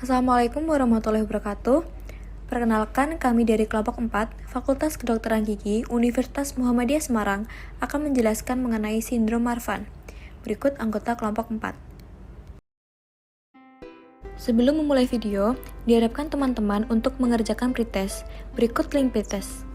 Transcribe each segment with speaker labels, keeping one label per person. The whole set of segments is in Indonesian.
Speaker 1: Assalamualaikum warahmatullahi wabarakatuh. Perkenalkan, kami dari kelompok 4, Fakultas Kedokteran Gigi, Universitas Muhammadiyah Semarang akan menjelaskan mengenai sindrom Marfan. Berikut anggota kelompok 4. Sebelum memulai video, diharapkan teman-teman untuk mengerjakan pretest. Berikut link pretest.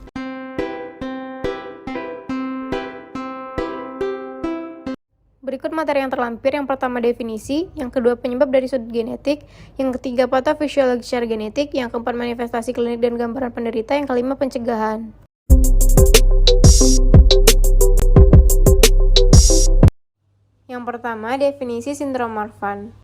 Speaker 2: Berikut materi yang terlampir, yang pertama definisi, yang kedua penyebab dari sudut genetik, yang ketiga patofisiologi secara genetik, yang keempat manifestasi klinik dan gambaran penderita, yang kelima pencegahan. Yang pertama, definisi sindrom Marfan.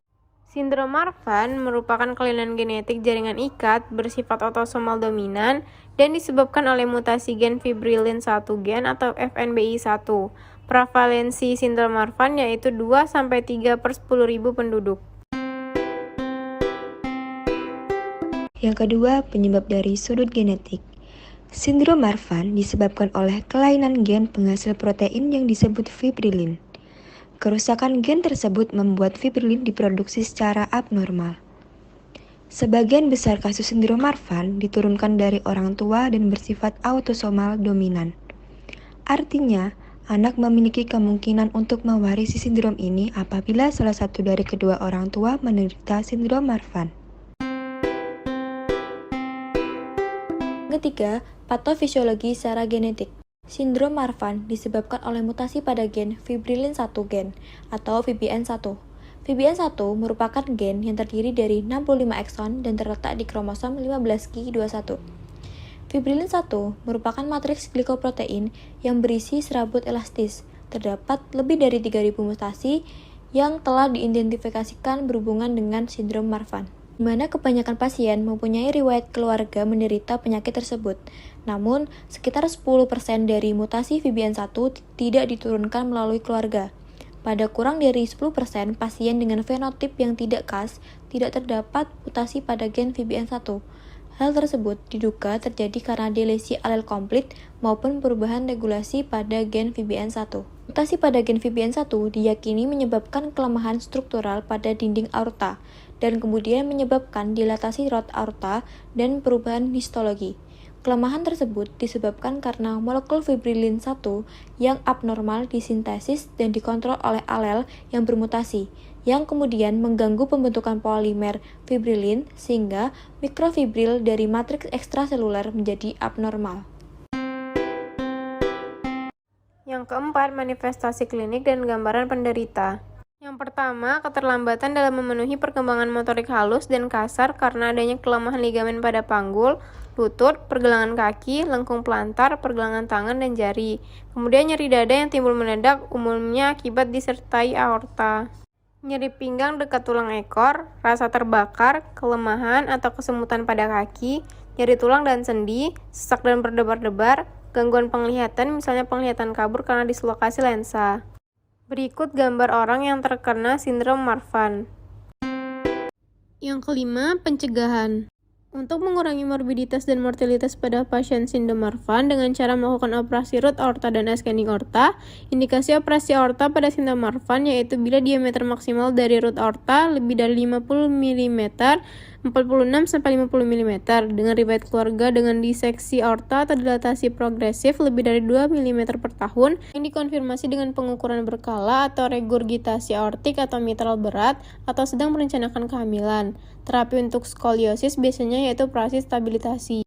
Speaker 2: Sindrom Marfan merupakan kelainan genetik jaringan ikat bersifat autosomal dominan dan disebabkan oleh mutasi gen fibrilin 1 gen atau FNBI1. Prevalensi sindrom Marfan yaitu 2-3 per 10.000 penduduk.
Speaker 3: Yang kedua, penyebab dari sudut genetik. Sindrom Marfan disebabkan oleh kelainan gen penghasil protein yang disebut fibrilin. Kerusakan gen tersebut membuat fibrilin diproduksi secara abnormal. Sebagian besar kasus sindrom Marfan diturunkan dari orang tua dan bersifat autosomal dominan. Artinya, anak memiliki kemungkinan untuk mewarisi sindrom ini apabila salah satu dari kedua orang tua menderita sindrom Marfan.
Speaker 1: Ketiga, patofisiologi secara genetik. Sindrom Marfan disebabkan oleh mutasi pada gen fibrilin 1 gen atau FIBN1. FIBN1 merupakan gen yang terdiri dari 65 ekson dan terletak di kromosom 15q21. Fibrilin 1 merupakan matriks glikoprotein yang berisi serabut elastis. Terdapat lebih dari 3.000 mutasi yang telah diidentifikasikan berhubungan dengan sindrom Marfan, di mana kebanyakan pasien mempunyai riwayat keluarga menderita penyakit tersebut. Namun, sekitar 10% dari mutasi FIBN1 tidak diturunkan melalui keluarga. Pada kurang dari 10% pasien dengan fenotip yang tidak khas, tidak terdapat mutasi pada gen FIBN1. Hal tersebut diduga terjadi karena delesi alel komplit maupun perubahan regulasi pada gen FIBN1. Mutasi pada gen FIBN1 diyakini menyebabkan kelemahan struktural pada dinding aorta dan kemudian menyebabkan dilatasi rod aorta dan perubahan histologi. Kelemahan tersebut disebabkan karena molekul fibrilin 1 yang abnormal disintesis dan dikontrol oleh alel yang bermutasi, yang kemudian mengganggu pembentukan polimer fibrilin sehingga mikrofibril dari matriks ekstraseluler menjadi abnormal.
Speaker 2: Yang keempat, manifestasi klinik dan gambaran penderita. Yang pertama, keterlambatan dalam memenuhi perkembangan motorik halus dan kasar karena adanya kelemahan ligamen pada panggul, lutut, pergelangan kaki, lengkung pelantar, pergelangan tangan, dan jari. Kemudian nyeri dada yang timbul mendadak, umumnya akibat disertai aorta. Nyeri pinggang dekat tulang ekor, rasa terbakar, kelemahan atau kesemutan pada kaki, nyeri tulang dan sendi, sesak dan berdebar-debar, gangguan penglihatan misalnya penglihatan kabur karena dislokasi lensa. Berikut gambar orang yang terkena sindrom Marfan. Yang kelima, pencegahan. Untuk mengurangi morbiditas dan mortalitas pada pasien sindrom Marfan dengan cara melakukan operasi root aorta dan ascending aorta, indikasi operasi aorta pada sindrom Marfan yaitu bila diameter maksimal dari root aorta lebih dari 50 mm, 46-50 mm, dengan riwayat keluarga dengan diseksi aorta atau dilatasi progresif lebih dari 2 mm per tahun, yang dikonfirmasi dengan pengukuran berkala atau regurgitasi aortik atau mitral berat atau sedang merencanakan kehamilan. Terapi untuk skoliosis biasanya yaitu operasi stabilisasi.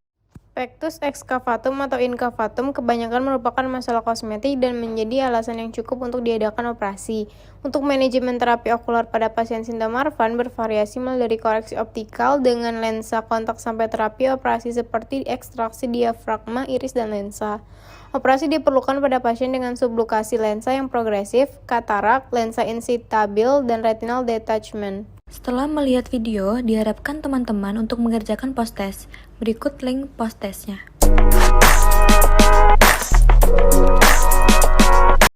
Speaker 2: Pectus excavatum atau incavatum kebanyakan merupakan masalah kosmetik dan menjadi alasan yang cukup untuk diadakan operasi. Untuk manajemen terapi okular pada pasien sindrom Marfan bervariasi mulai dari koreksi optikal dengan lensa kontak sampai terapi operasi seperti ekstraksi diafragma, iris, dan lensa. Operasi diperlukan pada pasien dengan sublokasi lensa yang progresif, katarak, lensa insitabil, dan retinal detachment.
Speaker 1: Setelah melihat video, diharapkan teman-teman untuk mengerjakan post-test. Berikut link post-testnya.